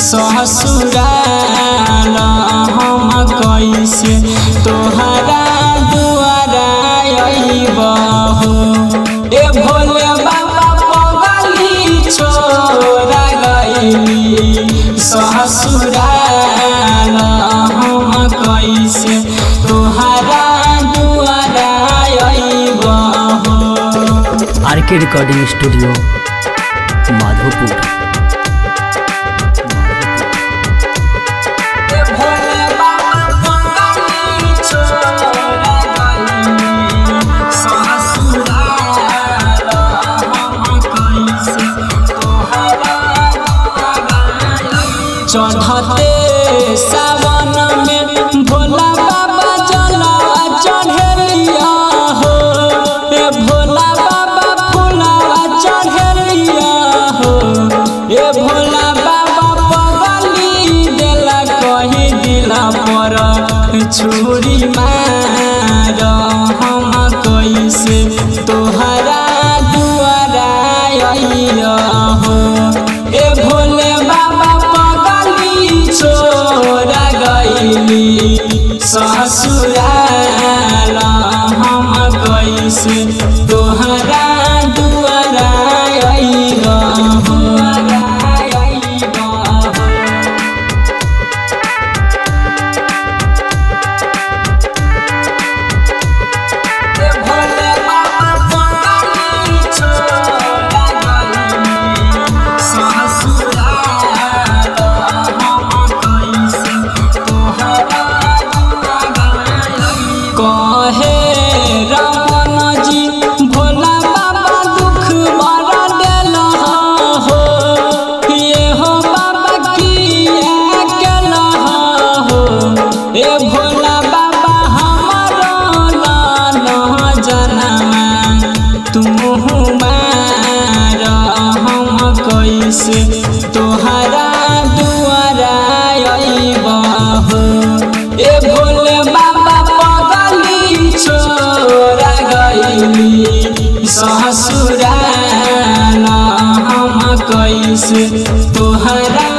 ससुराल हम कैसे तोहरा दुआरा अइबहु। ए भोले बाबा पगली छोड़ा गइली ससुराल हम कैसे तोहरा दुआरा अइबहु। RK recording studio Madhopur. चढ़ते सावन में भोला बाबा जलवा चढ़ेलिया हो। ए भोला बाबा फुलवा चढ़ेलिया हो। ए भोला बाबा पगली देला कही दिला पर छुरी मार हम कैसे तोहरा दुआरा अइबहु। ए भोले बाबा छोड़ा गइली ससुराल हम कैसे तोहरा दुआरा अइबहु। कहे रमन जी भोला बाबा दुख बड़ा देल हो। ये हो बाबा किया केल हो। ए भोला बाबा हमारो न जनमा तुम मार हम कैसे तोहरा दुआरा अइबहु। ए भोले बाबा छोड़ा गइली ससुराल हम कैसे तोहरा